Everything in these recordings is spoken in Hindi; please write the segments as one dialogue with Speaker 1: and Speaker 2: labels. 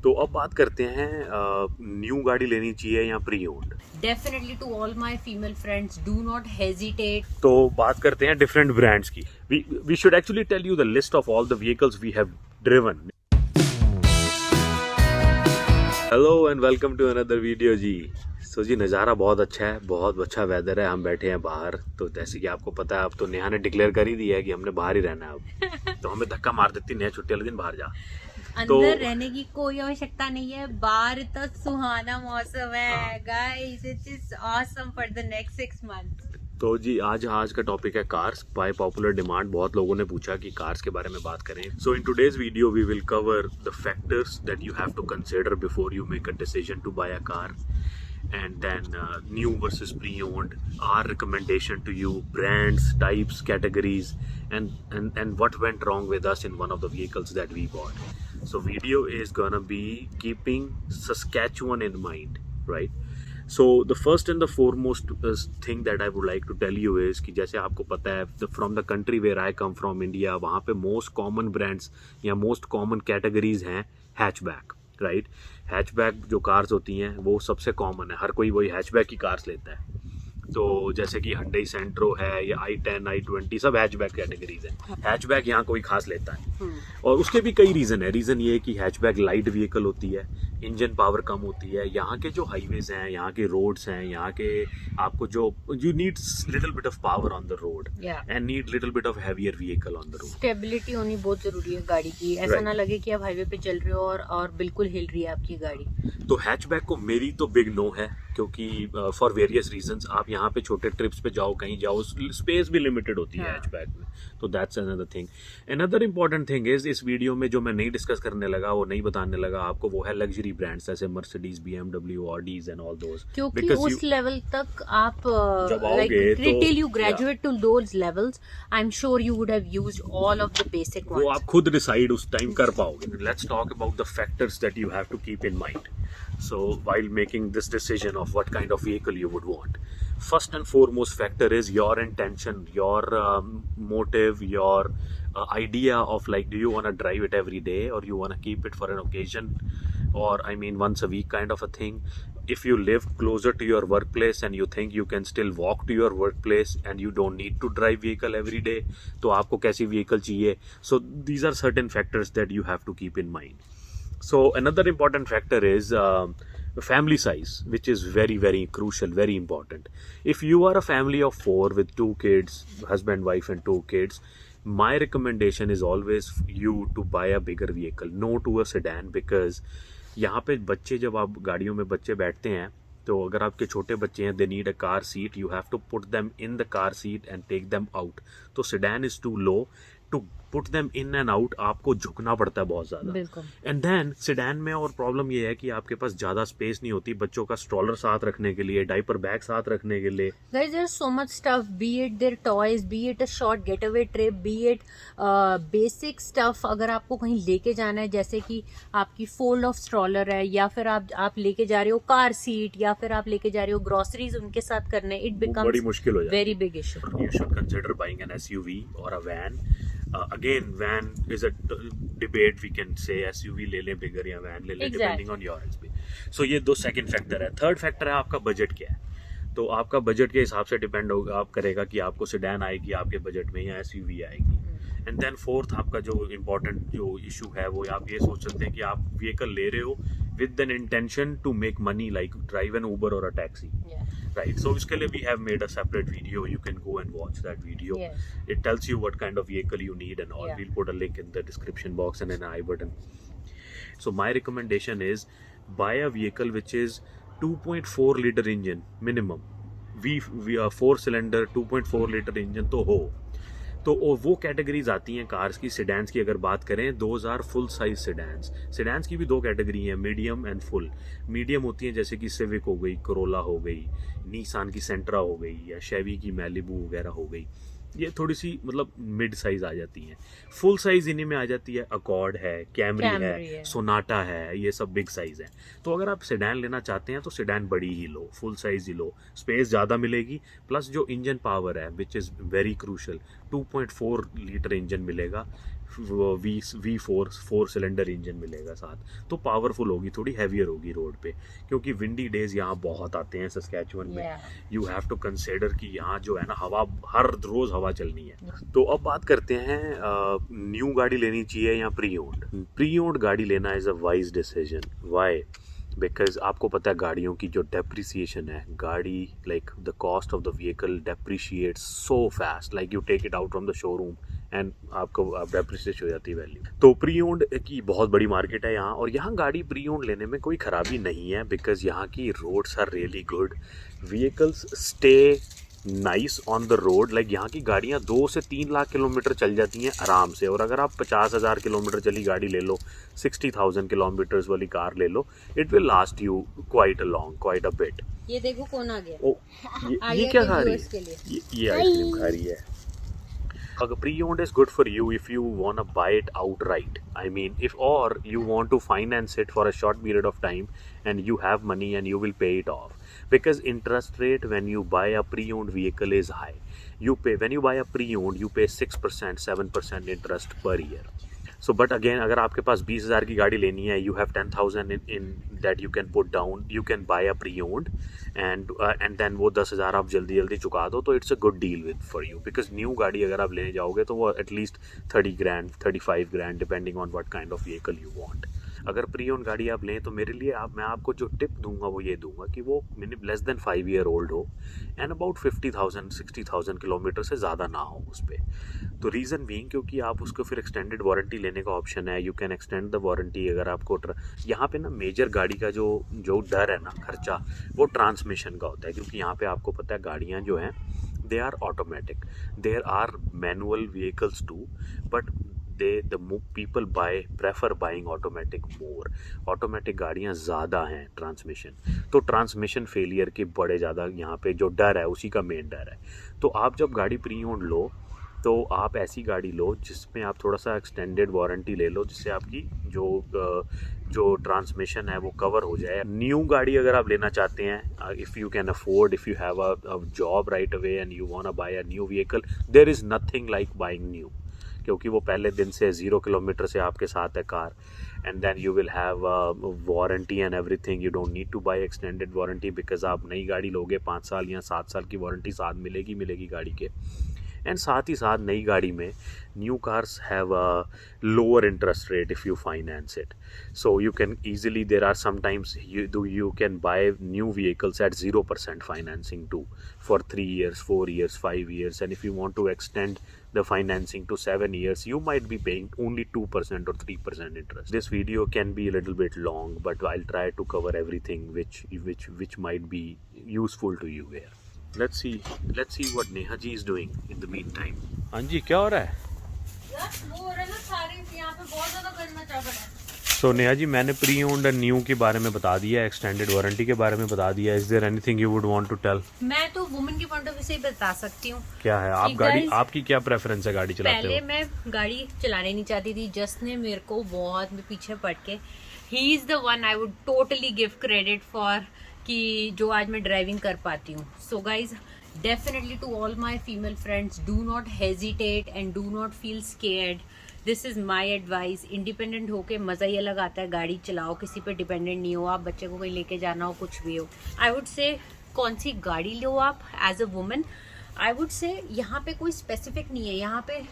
Speaker 1: तो अब बात करते हैं न्यू गाड़ी लेनी चाहिए या pre owned.
Speaker 2: Definitely to all my female friends, do not hesitate.
Speaker 1: तो बात करते हैं डिफरेंट ब्रांड्स की। We should actually tell you the list of all the vehicles we have driven. Hello and welcome to another video जी। सो जी नज़ारा बहुत अच्छा है, बहुत अच्छा वेदर है, हम बैठे हैं बाहर। तो जैसे कि आपको पता है अब तो नेहा ने डिक्लेयर कर ही दिया है कि हमने बाहर ही रहना है अब। तो हमें धक्का मार देती नेहा छुट्टी वाले दिन बाहर जा।
Speaker 2: अंदर रहने की कोई आवश्यकता नहीं है, बाहर तो सुहाना मौसम है guys, it is awesome for the next 6 months.
Speaker 1: तो जी आज का टॉपिक है कार्स बाय पॉपुलर डिमांड। बहुत लोगों ने पूछा कि कार्स के बारे में बात करें। So in today's video we will cover the factors that you have to consider before you make a decision to buy a car, and then new versus pre-owned, our recommendation to you, brands, types, categories, and what went wrong with us in one of the vehicles that we bought. So video is gonna be keeping Saskatchewan in mind, right? So the first and the foremost thing that I would like to tell you is कि जैसे आपको पता है from the country where I come from, India, वहाँ पे most common brands या most common categories हैं hatchback, राइट। हैचबैक जो कार्स होती हैं वो सबसे कॉमन है, हर कोई वही हैचबैक की कार्स लेता है। तो जैसे कि Hyundai सेंट्रो है या i10, i20 सब हैचबैक कैटेगरीज है। हैचबैक यहाँ कोई खास लेता है और उसके भी कई रीज़न है। रीज़न ये है कि हैचबैक लाइट व्हीकल होती है, इंजन पावर कम होती है, यहाँ के जो हाईवेज हैं, यहाँ के रोड्स हैं, यहाँ के आपको जो you need little bit of power on the road and need little bit of heavier vehicle on the road.
Speaker 2: Stability होनी बहुत जरूरी है गाड़ी की, ऐसा ना लगे कि आप हाईवे पे चल रहे हो और बिल्कुल हिल रही है आपकी गाड़ी।
Speaker 1: तो हैचबैक को मेरी तो बिग नो है, क्योंकि फॉर वेरियस रीजंस आप यहाँ पे छोटे ट्रिप्स पे जाओ, कहीं जाओ, स्पेस भी लिमिटेड होती है हैचबैक में। तो that's another thing. Another important thing is इस वीडियो में जो मैं नहीं डिस्कस करने लगा, वो नहीं बताने लगा आपको, वो है लग्जरी ब्रांड्स जैसे Mercedes, BMW, Audis and all those.
Speaker 2: क्योंकि उस लेवल तक आप
Speaker 1: जब आओगे
Speaker 2: till you graduate to those levels, I am sure you would have used all of the basic ones.
Speaker 1: वो आप खुद डिसाइड उस टाइम कर पाओगे। Let's talk about the factors that you have to keep in mind so while making this decision of what kind of vehicle you would want. First and foremost factor is your intention, your motive, your idea of like, do you want to drive it every day or you want to keep it for an occasion, or I mean once a week kind of a thing. If you live closer to your workplace and you think you can still walk to your workplace and you don't need to drive vehicle every day, तो आपको कैसी vehicle चाहिए? So these are certain factors that you have to keep in mind. So another important factor is family size, which is very, very crucial, very important. If you are a family of 4 with 2 kids, husband, wife and 2 kids, my recommendation is always you to buy a bigger vehicle, no to a sedan, because यहाँ पे बच्चे, जब आप गाड़ियों में बच्चे बैठते हैं, तो अगर आपके छोटे बच्चे हैं, they need a car seat, you have to put them in the car seat and take them out. तो sedan is too low to put them in and out, आपको झुकना पड़ता है बहुत ज्यादा। एंड देन सेडान में और प्रॉब्लम ये है कि आपके पास ज्यादा स्पेस नहीं होती बच्चों का स्ट्रोलर साथ रखने के लिए, डाइपर बैग साथ रखने के लिए।
Speaker 2: Guys, there's so much stuff, be it their toys, be it a short getaway trip, be it basic stuff। अगर आपको कहीं लेके जाना है, जैसे कि आपकी फोल्ड ऑफ स्ट्रोलर है, या फिर आप लेके जा रहे हो कार सीट, या फिर आप लेके जा रहे हो ग्रोसरीज उनके साथ करने, इट बिकम्स
Speaker 1: बड़ी मुश्किल हो जाती है।
Speaker 2: Very big issue.
Speaker 1: You should consider buying an SUV or a van. Again, van is a debate. We can say SUV ले लें bigger या van ले लें, depending on your experience. So ये दो second factor है। Third factor है आपका budget क्या है। तो आपका बजट के हिसाब से डिपेंड होगा, आप करेगा कि आपको सेडान आएगी आपके बजट में या SUV आएगी। एंड देन फोर्थ आपका जो इम्पोर्टेंट जो इशू है, वो आप ये सोच सकते हैं कि आप व्हीकल ले रहे हो with an intention to make money, like drive an Uber और अ टैक्सी, राइट। सो इसके लिए we have made a separate video, you can go and watch that video. It tells you what kind of vehicle you need and all. We'll put a link in the description box and an I button. So my recommendation is buy a vehicle which is 2.4 liter engine minimum. We 4 cylinder 2.4 liter engine तो हो। तो वो कैटेगरीज आती हैं कार्स की। सेडान्स की अगर बात करें, those are full size sedans. Sedans की भी 2 कैटेगरी हैं, मीडियम एंड फुल। मीडियम होती हैं जैसे कि सिविक हो गई, कोरोला हो गई, निसान की सेंट्रा हो गई, या शेवी की मैलिबू वगैरह हो गई। ये थोड़ी सी मतलब मिड साइज आ जाती हैं। फुल साइज इन्हीं में आ जाती है, अकॉर्ड है, कैमरी है, सोनाटा है, ये सब बिग साइज है। तो अगर आप सेडान लेना चाहते हैं तो सेडान बड़ी ही लो, फुल साइज ही लो, स्पेस ज़्यादा मिलेगी, प्लस जो इंजन पावर है which is very crucial, 2.4 litre engine मिलेगा, फोर सिलेंडर इंजन मिलेगा साथ, तो पावरफुल होगी, थोड़ी हैवियर होगी रोड पे, क्योंकि विंडी डेज यहाँ बहुत आते हैं सस्कैचुअन में। यू हैव टू कंसिडर कि यहाँ जो है ना हवा, हर रोज हवा चलनी है। तो अब बात करते हैं न्यू गाड़ी लेनी चाहिए या प्री ओन्ड गाड़ी लेना is a wise decision. Why? Because आपको पता है गाड़ियों की जो डेप्रिसिएशन है, गाड़ी like the cost of the vehicle depreciates so fast, like you take it out from the showroom and आपको डेप्रिसिएट हो जाती है वैल्यू। तो प्री ओन्ड की बहुत बड़ी मार्केट है यहाँ, और यहाँ गाड़ी प्री ओन्ड लेने में कोई खराबी नहीं है, बिकॉज यहाँ की roads are really good, vehicles stay nice on the road. Like यहाँ की गाड़ियाँ 2 से 3 लाख किलोमीटर चल जाती हैं आराम से, और अगर आप 50,000 किलोमीटर चली गाड़ी ले लो, 60,000 किलोमीटर्स वाली कार ले लो, it will last you quite a bit.
Speaker 2: ये देखो कौन आ गया।
Speaker 1: ओ, ये क्या खा रही है? ये आइसक्रीम खा रही है। Pre-owned is good for you if you want to buy it outright. I mean, or you want to finance it for a short period of time and you have money and you will pay it off. Because interest rate when you buy a pre-owned vehicle is high. When you buy a pre-owned, you pay 6%, 7% interest per year. So, but again, अगर आपके पास 20,000 की गाड़ी लेनी है, you have 10,000 in that you can put down, you can buy a pre-owned and then वो 10,000 आप जल्दी चुका दो, तो it's a good deal for you, because new गाड़ी अगर आप लेने जाओगे तो वो at least 30 grand, 35 grand depending on what kind of vehicle you want. अगर प्री ओन गाड़ी आप लें तो मेरे लिए मैं आपको जो टिप दूंगा वो ये दूंगा कि वो minimum less than 5 year old हो एंड अबाउट 50,000 60,000 किलोमीटर से ज़्यादा ना हो उस पर। तो रीज़न बीइंग क्योंकि आप उसको फिर एक्सटेंडेड वारंटी लेने का ऑप्शन है, you can extend the warranty. अगर आपको यहाँ पे ना मेजर गाड़ी का जो डर है ना खर्चा, वो ट्रांसमिशन का होता है, क्योंकि यहाँ पे आपको पता है गाड़ियाँ जो हैं they are automatic, there are manual vehicles too, but the people prefer buying automatic more. Automatic गाड़ियाँ ज़्यादा हैं ट्रांसमिशन, तो ट्रांसमिशन फेलियर के बड़े ज़्यादा यहाँ पे जो डर है उसी का मेन डर है। तो आप जब गाड़ी प्री ओन्ड लो तो आप ऐसी गाड़ी लो जिसमें आप थोड़ा सा एक्सटेंडेड वारंटी ले लो, जिससे आपकी जो ट्रांसमिशन है वो कवर हो जाए। न्यू गाड़ी अगर आप लेना चाहते हैं, if you can afford, if you have a job right away and you want to buy a new vehicle, there is nothing like buying new, क्योंकि वो पहले दिन से 0 किलोमीटर से आपके साथ है car, and then you will have warranty and everything. You don't need to buy extended warranty, because आप नई गाड़ी लोगे 5 साल या 7 साल की वारंटी साथ मिलेगी गाड़ी के। एंड साथ ही साथ नई गाड़ी में new cars have a lower interest rate if you finance it, so you can easily, there are sometimes you can buy new vehicles at 0% financing too for 3 years, 4 years, 5 years, and if you want to extend the financing to 7 years, you might be paying only 2% or 3% interest. This video can be a little bit long, but I'll try to cover everything which might be useful to you here. Let's see what Neha ji is doing in the meantime. हाँ जी, क्या हो रहा है?
Speaker 2: यार वो हो रहा है ना, सारे यहाँ पे बहुत ज़्यादा करना चाह रहा है।
Speaker 1: So नेहा जी, मैंने प्री ओन्ड एंड न्यू के बारे में बता दिया, एक्सटेंडेड वारंटी के बारे में बता दिया। Is there anything you would want to tell?
Speaker 2: मैं तो वुमेन के पॉइंट ऑफ व्यू से ही बता सकती हूँ।
Speaker 1: क्या है आपकी क्या प्रेफरेंस है गाड़ी चलाते
Speaker 2: पहले मैं गाड़ी चलाने नहीं चाहती थी, जस्ट ने मेरे को बहुत में पीछे पड़ के, he is the one I would totally give credit for कि जो आज मैं ड्राइविंग कर पाती हूँ। So guys, definitely to all my female friends, do not hesitate and do not feel scared. This is my advice. Independent होके मज़ा ही अलग आता है, गाड़ी चलाओ, किसी पे डिपेंडेंट नहीं हो, आप बच्चे को कहीं लेके जाना हो, कुछ भी हो। आई वुड से कौन सी गाड़ी लो आप as a woman, I would say यहाँ पे कोई स्पेसिफिक नहीं है। यहाँ पे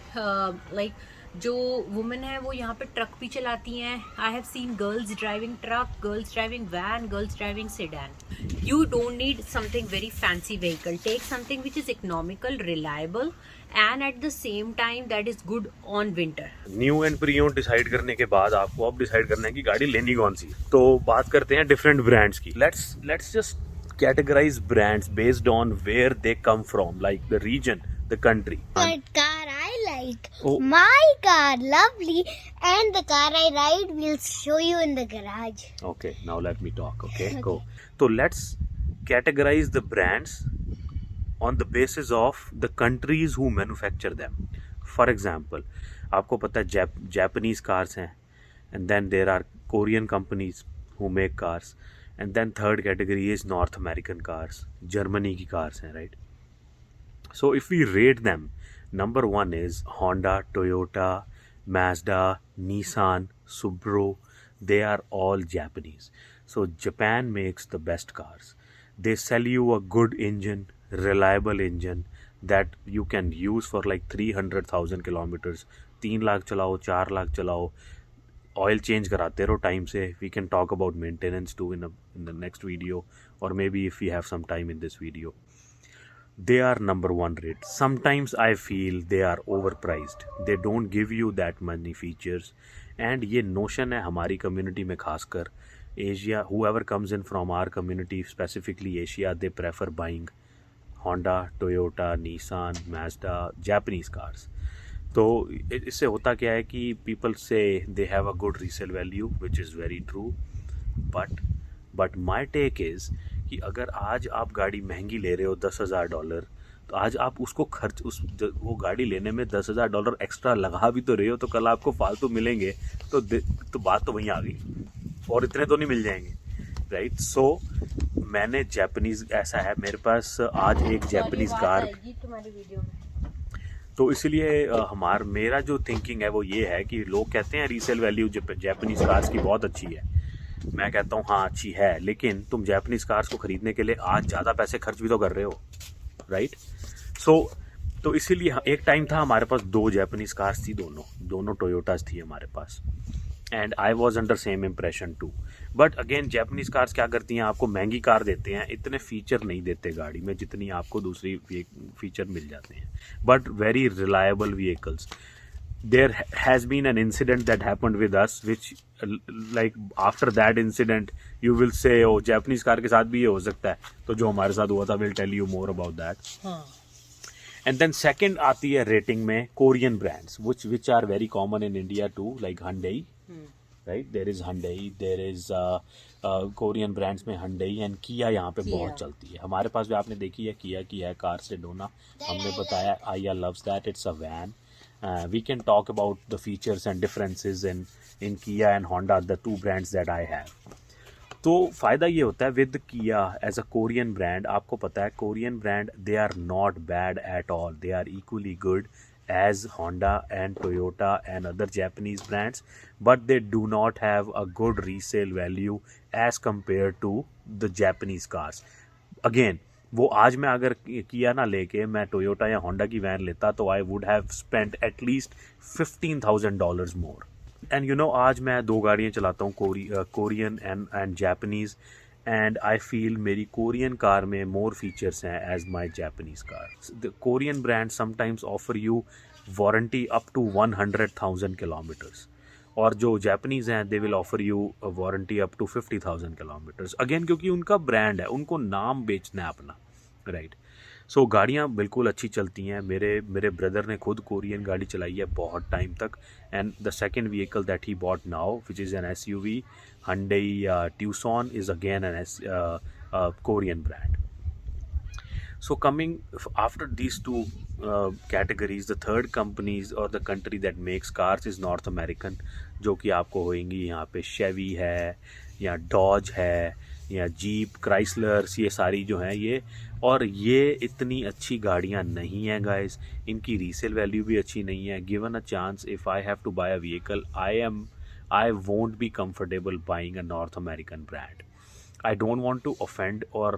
Speaker 2: लाइक जो वुमेन है वो यहाँ पे ट्रक भी चलाती हैं। I have seen girls driving truck, girls driving van, girls driving sedan. You don't need something very fancy vehicle. Take something which is economical, reliable, and at the same time that is good on winter.
Speaker 1: New and pre owned decide करने के बाद आपको अब डिसाइड करना है कि गाड़ी लेनी कौन सी। तो बात करते हैं डिफरेंट ब्रांड्स की। Let's just categorize brands based on where they come from, like the region, the country.
Speaker 3: What car I like? Oh. My car, lovely, and the car I ride will show you in the garage.
Speaker 1: Okay, now let me talk. Okay, go. So let's categorize the brands on the basis of the countries who manufacture them. For example, आपको पता है Japanese cars हैं, and then there are Korean companies who make cars, and then third category is North American cars, Germany की cars हैं, right? So if we rate them, number 1 is Honda, Toyota, Mazda, Nissan, Subaru, they are all Japanese. So Japan makes the best cars. They sell you a good engine, reliable engine that you can use for like 300,000 kilometers. 3 lakh चलाओ, 4 लाख चलाओ, ऑयल चेंज कराते रहो टाइम से. We can talk about maintenance too in the next video, और maybe if we have some time in this video. They are number one rate. Sometimes I feel they are overpriced. They don't give you that many features. And ये notion है हमारी community में खासकर Asia, whoever comes in from our community, specifically Asia, they prefer buying Honda, Toyota, Nissan, Mazda, Japanese cars. तो इससे होता क्या है कि people say they have a good resale value, which is very true. But my take is कि अगर आज आप गाड़ी महंगी ले रहे हो $10,000, तो आज आप उसको खर्च वो गाड़ी लेने में $10,000 एक्स्ट्रा लगा भी तो रहे हो, तो कल आपको फालतू मिलेंगे. तो बात तो वहीं आ गई, और इतने तो नहीं मिल जाएंगे, राइट. सो मैंने जापानीज, ऐसा है मेरे पास आज एक जापानीज कार, तो इसलिए मेरा जो थिंकिंग है वो ये है कि लोग कहते हैं रीसेल वैल्यू जापानीज कार्स की बहुत अच्छी है. मैं कहता हूँ हाँ अच्छी है, लेकिन तुम जापानीज कार्स को खरीदने के लिए आज ज़्यादा पैसे खर्च भी तो कर रहे हो, राइट. तो इसीलिए एक टाइम था हमारे पास 2 जापानीज कार्स थी, दोनों टोयोटास थी हमारे पास, and I was under same impression too. But again Japanese cars क्या करती हैं, आपको महंगी कार देते हैं, इतने फीचर नहीं देते गाड़ी में जितनी आपको दूसरी फीचर मिल जाते हैं, but very reliable vehicles. There has been an incident that happened with us, which like after that incident you will say, oh Japanese car के साथ भी ये हो सकता है. तो जो हमारे साथ हुआ था, we'll tell you more about that. And then second आती है rating में Korean brands, which are very common in India too, like Hyundai, right? There is Hyundai, there is Korean brands में Hyundai and Kia यहाँ पे बहुत चलती है. हमारे पास भी आपने देखी है Kia की है कार सेडोना, हमने बताया. Aya loves that, it's a van. We can talk about the features and differences in Kia and Honda, the 2 brands that I have. तो फ़ायदा ये होता है with Kia as a Korean brand. आपको पता है Korean brand, they are not bad at all. They are equally good as Honda and Toyota and other Japanese brands, but they do not have a good resale value as compared to the Japanese cars. Again, वो आज मैं अगर किया ना लेके मैं टोयोटा या होंडा की वैन लेता, तो I would have spent at least $15,000 more. And you know आज मैं 2 गाड़ियाँ चलाता हूँ, Korean and Japanese, and I feel मेरी कोरियन कार में मोर फीचर्स हैं as my Japanese car. The Korean brand sometimes offer you warranty up to 100,000 kilometres, और जो जापानीज हैं they will offer you warranty up to 50,000 kilometres. Again क्योंकि उनका ब्रांड है, उनको नाम बेचना है अपना, राइट. सो गाड़ियाँ बिल्कुल अच्छी चलती हैं. मेरे ब्रदर ने खुद कोरियन गाड़ी चलाई है बहुत टाइम तक, and the second vehicle that he bought now which is an SUV Hyundai Tucson is again an Korean brand. So coming after these 2 categories, the third companies or the country that makes cars is North American, जो कि आपको होंगी यहाँ पे Chevy है या Dodge है या Jeep, Chrysler, ये सारी जो हैं ये. और ये इतनी अच्छी गाड़ियाँ नहीं हैं गाइस, इनकी रीसेल वैल्यू भी अच्छी नहीं है. Given a chance if I have to buy a vehicle, I won't be comfortable buying a North American brand. I don't want to offend or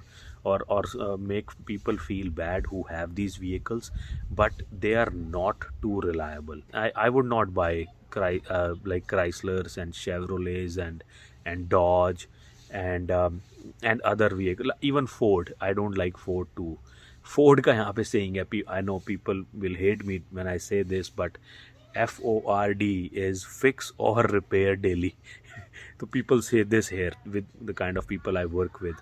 Speaker 1: make people feel bad who have these vehicles, but they are not too reliable. I would not buy like Chryslers and Chevrolets and Dodge and other vehicles. Even Ford, I don't like Ford too. Ford का यहाँ पे saying है, I know people will hate me when I say this, but FORD is fix or repair daily. So people say this here with the kind of people I work with,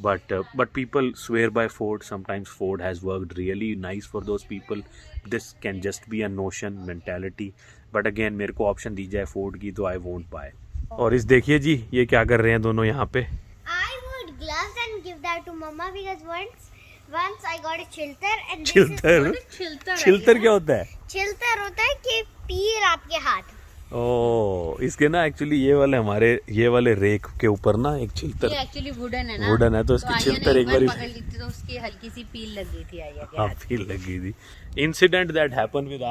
Speaker 1: but people swear by Ford. Sometimes Ford has worked really nice for those people. This can just be a notion, mentality. But again, मेरे को ऑप्शन दी जाए Ford की तो I won't buy. और इस देखिए जी ये क्या कर रहे हैं दोनों यहाँ पे.
Speaker 3: I would gloves and give that to Mama because once I got a chilter and
Speaker 1: चिल्तर क्या होता है?
Speaker 3: chilter होता है कि पीर आपके हाथ.
Speaker 1: ओह, इसके ना एक्चुअली ये वाले रेक के ऊपर ना एक चिल्तर,
Speaker 2: ये एक्चुअली वुडन है ना,
Speaker 1: वुडन है, तो इसकी चिल्तर एक बार
Speaker 2: पकड़ ली थी तो उसकी हल्की सी पील लग गई थी.
Speaker 1: हाँ, पील लग गई थी. इंसिडेंट दैट हैपन विद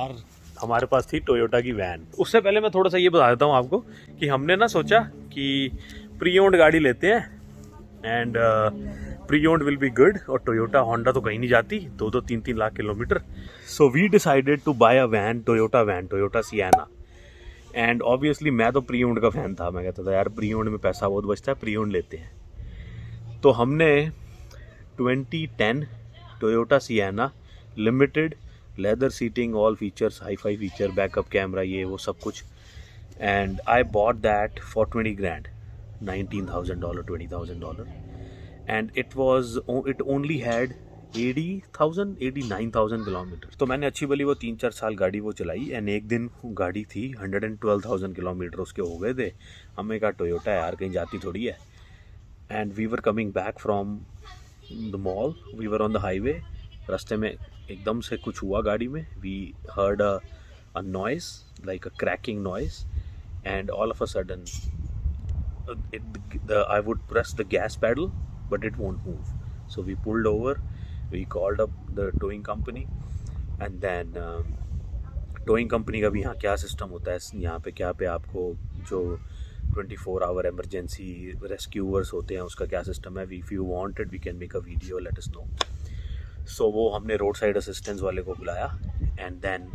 Speaker 1: हमारे पास थी टोयोटा की वैन। उससे पहले मैं थोड़ा सा ये बता देता हूँ आपको कि हमने ना सोचा कि प्री ओन्ड गाड़ी लेते हैं and pre owned will be good, और टोयोटा होंडा तो कहीं नहीं जाती 2-3 lakh kilometre. So we decided to buy a van, Toyota Sienna. And obviously मैं तो प्री ओन्ड का फैन था, मैं कहता था यार प्री ओन्ड में पैसा बहुत बचता है, प्री ओन्ड लेते हैं। तो हमने 2010 Toyota Sienna limited, leather seating, all features, hi fi feature, backup camera, ये वो सब कुछ, and I bought that for 20 grand, $19,000, $20,000, and it only had 89,000 kilometre. तो मैंने अच्छी भली वो 3-4 साल गाड़ी वो चलाई, एंड एक दिन गाड़ी थी 112,000 किलोमीटर उसके हो गए थे। हमें कहा टोयोटा यार कहीं जाती थोड़ी है, and we were coming back from the mall, we were on the highway. रास्ते में एकदम से कुछ हुआ गाड़ी में, we heard a noise like a cracking noise, and all of a sudden I would press the gas pedal but it won't move. So we pulled over, we called up the towing company, and then towing company का भी यहाँ क्या सिस्टम होता है, यहाँ पे क्या पे आपको जो 24 hour emergency rescuers होते हैं उसका क्या सिस्टम है, if you want it we can make a video, let us know. So वो हमने रोड साइड असिस्टेंस वाले को बुलाया, एंड देन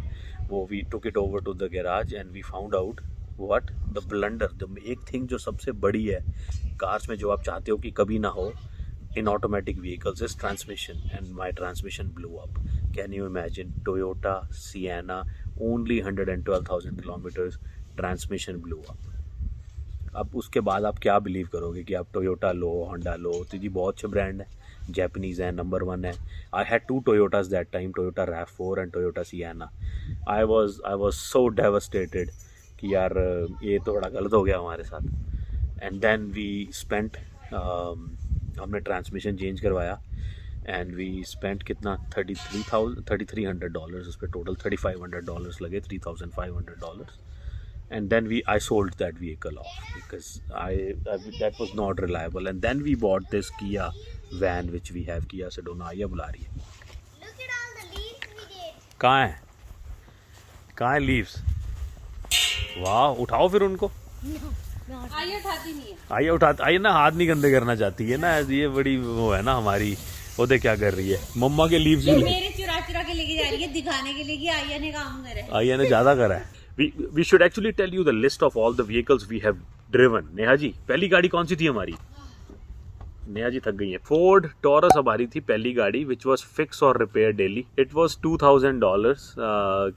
Speaker 1: वो we took it over to the garage, and we found out what the blunder, the एक थिंग जो सबसे बड़ी है कार्स में जो आप चाहते हो कि कभी ना हो in automatic vehicles, is transmission, and my transmission blew up. Can you imagine, Toyota Sienna only 112,000 kilometres, transmission blew up. अब उसके बाद आप क्या बिलीव करोगे कि आप टोयोटा लो, होंडा लो, तो जी बहुत अच्छे ब्रांड है, Japanese है, नंबर 1 है। I had 2 Toyotas that time, Toyota RAV4 and Toyota Sienna. I was so devastated कि यार ये तो बड़ा गलत हो गया हमारे साथ। And then we spent हमने ट्रांसमिशन चेंज करवाया, एंड वी स्पेंट कितना $3,300 उस पर, टोटल $3,500 लगे, $3,500, and then I sold that vehicle off because that was not reliable, and then we bought this Kia van which we have, Kia Sedona। ये बुला रही है,
Speaker 3: Look at all the leaves we did.
Speaker 1: कहाँ है लीव्स? वाह, उठाओ फिर उनको,
Speaker 2: आइए उठाती नहीं है।
Speaker 1: आइए ना, हाथ नहीं गंदे करना चाहती है ना, ये बड़ी वो है ना हमारी, वो देख क्या कर रही है, मम्मा के लीव्स भी
Speaker 2: मेरे चुरा के लेके जा रही है, दिखाने के लिए कि आइया ने काम करे,
Speaker 1: आइया ने ज्यादा करा है। We should actually tell you the list of all the vehicles we have driven. Neha ji, पहली गाड़ी कौन सी थी हमारी? नेहा जी थक गई है। फोर्ड टॉरस हमारी थी पहली गाड़ी, विच वॉज फिक्स और रिपेयर डेली। इट वॉज $2,000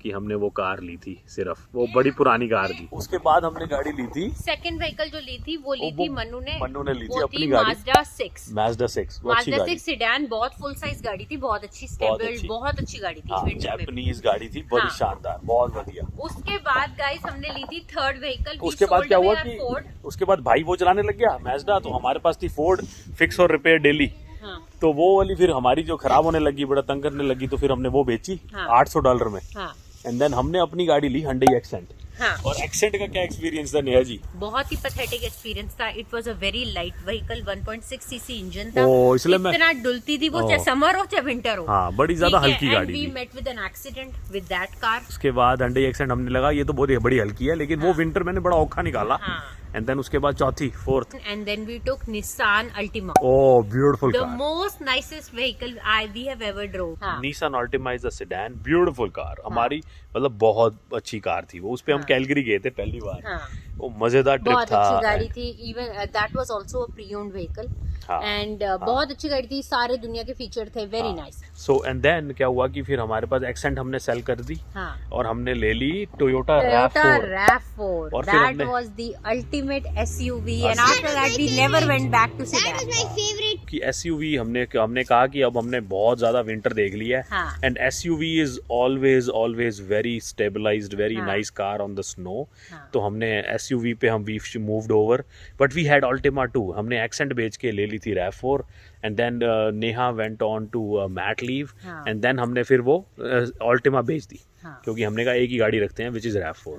Speaker 1: की हमने वो कार ली थी, सिर्फ वो बड़ी पुरानी कार थी। उसके बाद हमने गाड़ी ली थी,
Speaker 2: सेकंड व्हीकल जो ली थी वो ली थी मन्नू ने ली
Speaker 1: थी अपनी गाड़ी,
Speaker 2: Mazda 6
Speaker 1: वो अच्छी गाड़ी,
Speaker 2: 6 सेडान, बहुत फुल साइज गाड़ी थी, बहुत अच्छी, स्टेबल, बहुत अच्छी गाड़ी थी,
Speaker 1: जापानीज गाड़ी थी, बड़ी शानदार, बहुत बढ़िया।
Speaker 2: उसके बाद गाइस हमने ली थी थर्ड व्हीकल।
Speaker 1: उसके बाद क्या हुआ कि उसके बाद भाई वो चलाने लग गया मैज़दा, तो हमारे पास थी फोर्ड फिक्स और रिपेयर डेली।
Speaker 2: हाँ।
Speaker 1: तो वो वाली फिर हमारी जो खराब होने लगी, बड़ा तंग करने लगी, तो फिर हमने वो बेची $800 में। एंड देन हमने अपनी गाड़ी ली Hyundai Accent। और एक्सेंट का क्या एक्सपीरियंस था नेहा जी?
Speaker 2: बहुत ही पैथेटिक एक्सपीरियंस था। It was a very light vehicle, 1.6 CC engine था,
Speaker 1: इसलिए
Speaker 2: इतना डुलती थी वो, चाहे समर हो चाहे विंटर हो।
Speaker 1: हाँ, बड़ी ज्यादा हल्की गाड़ी थी।
Speaker 2: We met with an accident with that car.
Speaker 1: उसके बाद Hyundai Accent हमने लगा ये तो बहुत बड़ी हल्की है, लेकिन वो विंटर मैंने बड़ा औखा निकाला। एंड देन उसके बाद चौथी, fourth,
Speaker 2: and then we took Nissan Altima।
Speaker 1: Oh beautiful car,
Speaker 2: the most nicest vehicle we have ever drove.
Speaker 1: Nissan Altima is a sedan, beautiful car हमारी, मतलब बहुत अच्छी कार थी वो। उस पे हम कैलगरी गए थे पहली बार, वो मजेदार ट्रिप था,
Speaker 2: बहुत अच्छी गाड़ी थी। Even that was also a pre owned vehicle, and बहुत अच्छी गाड़ी थी, सारे दुनिया के फीचर थे, very nice.
Speaker 1: So and then क्या हुआ कि फिर हमारे पास Accent हमने सेल कर दी, और हमने ले ली Toyota RAV4,
Speaker 2: और that was the ultimate SUV, and after that we never went back to sedan.
Speaker 3: That was my favorite.
Speaker 1: कि SUV हमने कहा कि अब हमने बहुत ज्यादा विंटर देख लिया है, and SUV is always very stabilized, very nice car on the snow. तो हमने SUV पे we moved over, but we had Altima 2। हमने Accent बेच के ले ली थी RAV4, and then Neha went on to mat leave, and then हमने फिर वो Altima बेच दी, क्योंकि हमने कहा एक ही गाड़ी रखते हैं, विच इज RAV4।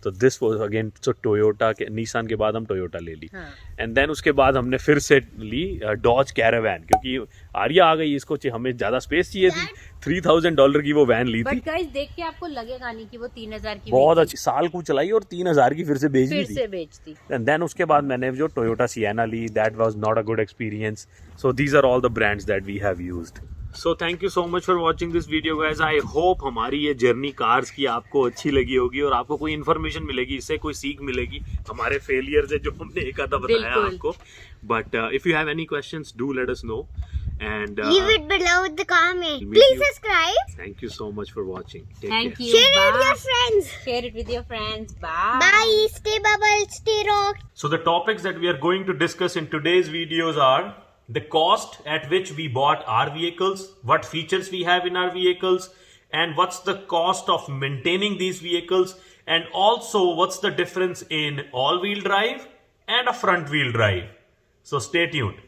Speaker 1: तो तो this was again so Toyota के निसान के बाद हम टोयोटा ले ली
Speaker 2: हाँ।
Speaker 1: एंड देन उसके बाद हमने फिर से ली डॉज कैरावैन क्योंकि आर्या आ गई इसको हमें ज़्यादा स्पेस चाहिए थी $3,000 की वो वैन ली थी
Speaker 2: बट गाइस देख के आपको लगेगा नहीं कि वो 3000 की
Speaker 1: बहुत
Speaker 2: बेची,
Speaker 1: अच्छी साल को चलाई और 3,000 की फिर से बेच दी
Speaker 2: फिर
Speaker 1: थी
Speaker 2: से बेचती।
Speaker 1: एंड देन उसके बाद मैंने जो टोयोटा सिएना ली that was not a good experience so these are all the brands that we have used so thank you so much for watching this video guys I hope हमारी ये जर्नी कार्स की आपको अच्छी लगी होगी और आपको कोई इन्फॉर्मेशन मिलेगी इससे कोई सीख मिलेगी हमारे फेलियर से जो हमने एक आधा बताया
Speaker 2: बिल्कुल।
Speaker 1: आपको but if you have any questions do let us know and
Speaker 3: Leave it below in the comment.
Speaker 1: Meet
Speaker 3: Please
Speaker 1: you.
Speaker 3: subscribe.
Speaker 1: thank you so much for watching take
Speaker 2: Thank
Speaker 1: care
Speaker 2: you.
Speaker 3: Share it with
Speaker 2: Bye.
Speaker 3: your friends.
Speaker 2: Share it with your friends. Bye.
Speaker 3: Bye. Stay bubble. Stay rock.
Speaker 1: So the topics that we are going to discuss in today's videos are the cost at which we bought our vehicles, what features we have in our vehicles, and what's the cost of maintaining these vehicles, and also what's the difference in all-wheel drive and a front-wheel drive. So stay tuned.